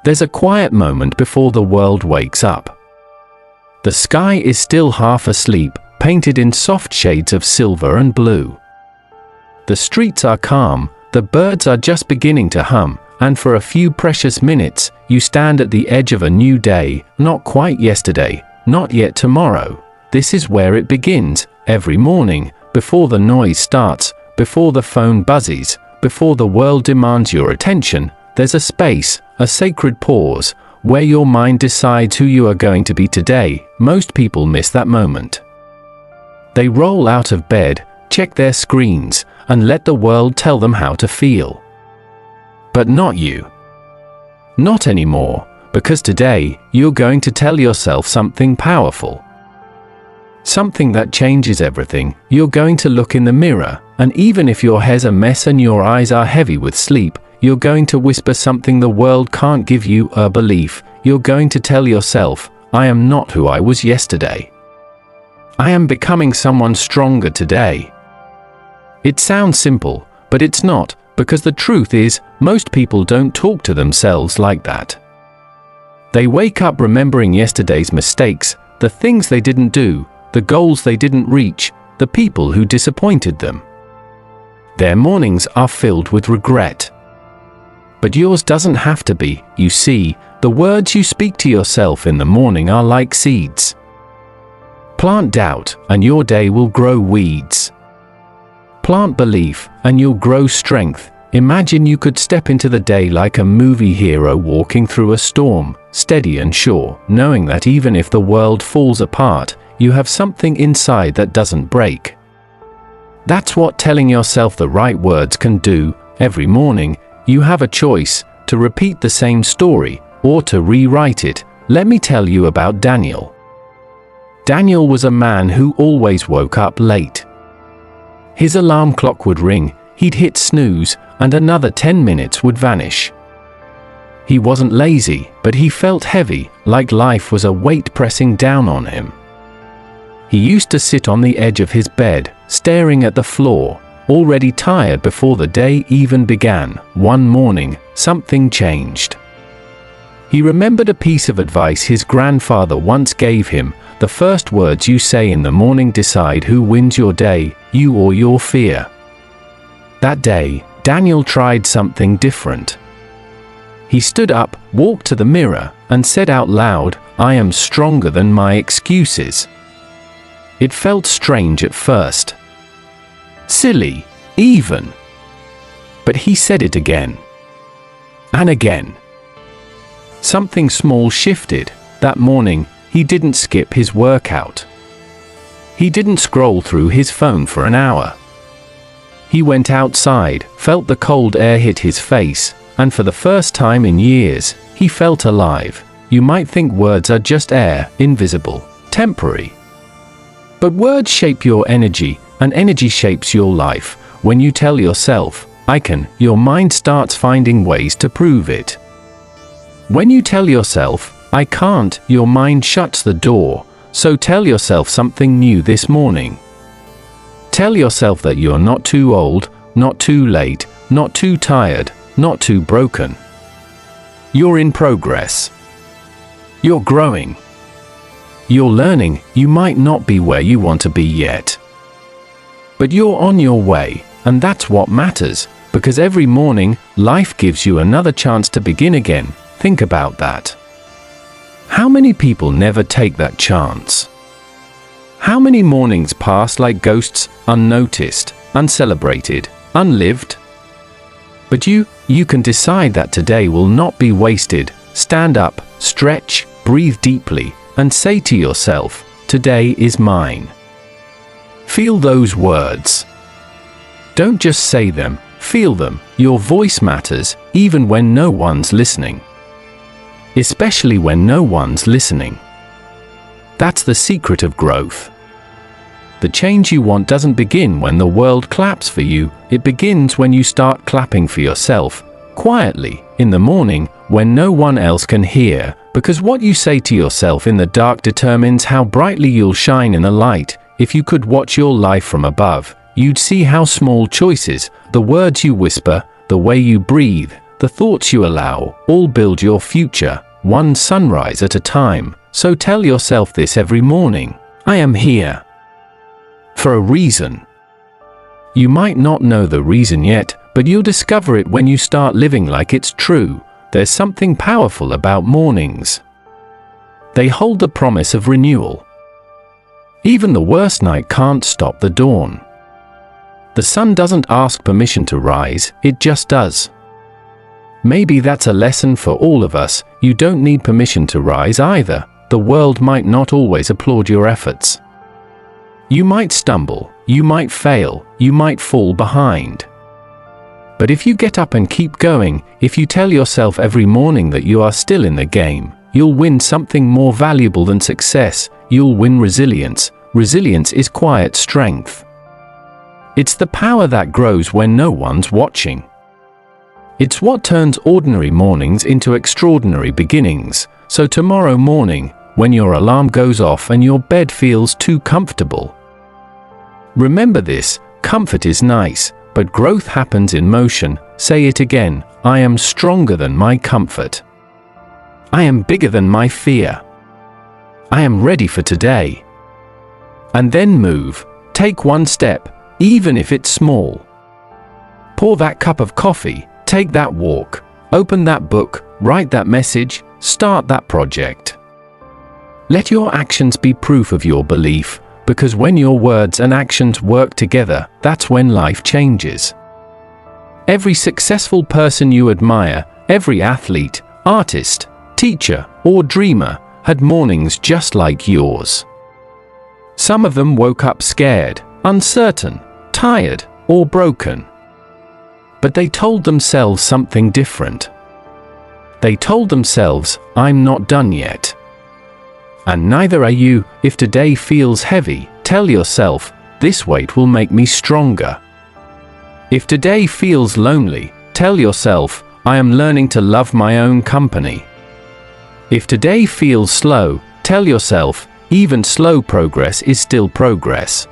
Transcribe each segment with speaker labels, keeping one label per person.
Speaker 1: There's a quiet moment before the world wakes up. The sky is still half asleep, painted in soft shades of silver and blue. The streets are calm, the birds are just beginning to hum, and for a few precious minutes, you stand at the edge of a new day, not quite yesterday, not yet tomorrow. This is where it begins, every morning, before the noise starts, before the phone buzzes, before the world demands your attention. There's a space, a sacred pause, where your mind decides who you are going to be today. Most people miss that moment. They roll out of bed, check their screens, and let the world tell them how to feel. But not you. Not anymore, because today, you're going to tell yourself something powerful. Something that changes everything. You're going to look in the mirror, and even if your hair's a mess and your eyes are heavy with sleep, you're going to whisper something the world can't give you, a belief. You're going to tell yourself, I am not who I was yesterday. I am becoming someone stronger today. It sounds simple, but it's not, because the truth is, most people don't talk to themselves like that. They wake up remembering yesterday's mistakes, the things they didn't do, the goals they didn't reach, the people who disappointed them. Their mornings are filled with regret. But yours doesn't have to be. You see, the words you speak to yourself in the morning are like seeds. Plant doubt, and your day will grow weeds. Plant belief, and you'll grow strength. Imagine you could step into the day like a movie hero walking through a storm, steady and sure, knowing that even if the world falls apart, you have something inside that doesn't break. That's what telling yourself the right words can do. Every morning, you have a choice, to repeat the same story, or to rewrite it. Let me tell you about Daniel. Daniel was a man who always woke up late. His alarm clock would ring, he'd hit snooze, and another 10 minutes would vanish. He wasn't lazy, but he felt heavy, like life was a weight pressing down on him. He used to sit on the edge of his bed, staring at the floor, already tired before the day even began. One morning, something changed. He remembered a piece of advice his grandfather once gave him: the first words you say in the morning decide who wins your day, you or your fear. That day, Daniel tried something different. He stood up, walked to the mirror, and said out loud, I am stronger than my excuses. It felt strange at first. Silly, even. But he said it again. And again. Something small shifted. That morning, he didn't skip his workout. He didn't scroll through his phone for an hour. He went outside, felt the cold air hit his face, and for the first time in years, he felt alive. You might think words are just air, invisible, temporary. But words shape your energy, and energy shapes your life. When you tell yourself, I can, your mind starts finding ways to prove it. When you tell yourself, I can't, your mind shuts the door. So tell yourself something new this morning. Tell yourself that you're not too old, not too late, not too tired, not too broken. You're in progress. You're growing. You're learning. You might not be where you want to be yet. But you're on your way, and that's what matters, because every morning, life gives you another chance to begin again. Think about that. How many people never take that chance? How many mornings pass like ghosts, unnoticed, uncelebrated, unlived? But you can decide that today will not be wasted. Stand up, stretch, breathe deeply, and say to yourself, today is mine. Feel those words. Don't just say them, feel them. Your voice matters, even when no one's listening. Especially when no one's listening. That's the secret of growth. The change you want doesn't begin when the world claps for you, it begins when you start clapping for yourself, quietly, in the morning, when no one else can hear, because what you say to yourself in the dark determines how brightly you'll shine in the light. If you could watch your life from above, you'd see how small choices, the words you whisper, the way you breathe, the thoughts you allow, all build your future, one sunrise at a time. So tell yourself this every morning: I am here for a reason. You might not know the reason yet, but you'll discover it when you start living like it's true. There's something powerful about mornings. They hold the promise of renewal. Even the worst night can't stop the dawn. The sun doesn't ask permission to rise, it just does. Maybe that's a lesson for all of us: you don't need permission to rise either. The world might not always applaud your efforts. You might stumble, you might fail, you might fall behind. But if you get up and keep going, if you tell yourself every morning that you are still in the game, you'll win something more valuable than success. You'll win resilience. Resilience is quiet strength. It's the power that grows when no one's watching. It's what turns ordinary mornings into extraordinary beginnings. So tomorrow morning, when your alarm goes off and your bed feels too comfortable, remember this: comfort is nice, but growth happens in motion. Say it again: I am stronger than my comfort. I am bigger than my fear. I am ready for today. And then move. Take one step, even if it's small. Pour that cup of coffee, take that walk, open that book, write that message, start that project. Let your actions be proof of your belief, because when your words and actions work together, that's when life changes. Every successful person you admire, every athlete, artist, teacher, or dreamer, had mornings just like yours. Some of them woke up scared, uncertain, tired, or broken. But they told themselves something different. They told themselves, I'm not done yet. And neither are you. If today feels heavy, tell yourself, this weight will make me stronger. If today feels lonely, tell yourself, I am learning to love my own company. If today feels slow, tell yourself, even slow progress is still progress.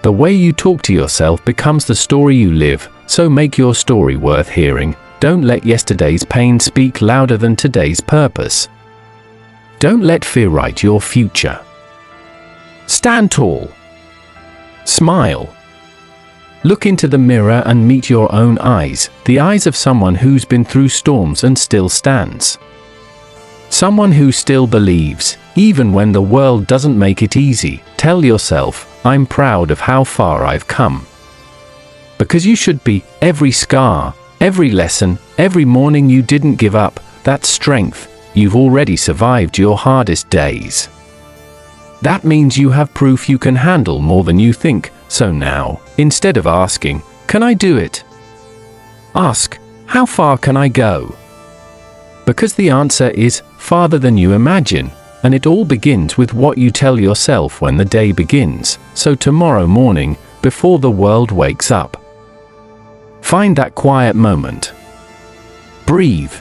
Speaker 1: The way you talk to yourself becomes the story you live, so make your story worth hearing. Don't let yesterday's pain speak louder than today's purpose. Don't let fear write your future. Stand tall. Smile. Look into the mirror and meet your own eyes, the eyes of someone who's been through storms and still stands. Someone who still believes, even when the world doesn't make it easy. Tell yourself, I'm proud of how far I've come. Because you should be. Every scar, every lesson, every morning you didn't give up, that's strength. You've already survived your hardest days. That means you have proof you can handle more than you think. So now, instead of asking, can I do it? Ask, how far can I go? Because the answer is farther than you imagine, and it all begins with what you tell yourself when the day begins. So tomorrow morning, before the world wakes up, find that quiet moment. Breathe.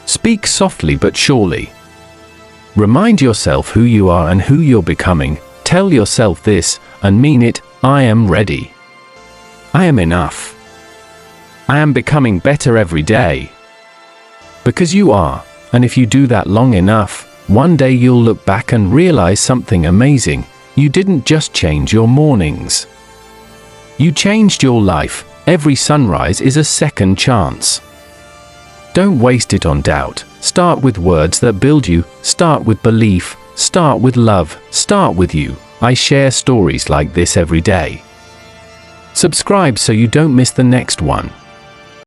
Speaker 1: Speak softly but surely. Remind yourself who you are and who you're becoming. Tell yourself this, and mean it: I am ready. I am enough. I am becoming better every day. Because you are, and if you do that long enough, one day you'll look back and realize something amazing. You didn't just change your mornings. You changed your life. Every sunrise is a second chance. Don't waste it on doubt. Start with words that build you. Start with belief. Start with love. Start with you. I share stories like this every day. Subscribe so you don't miss the next one.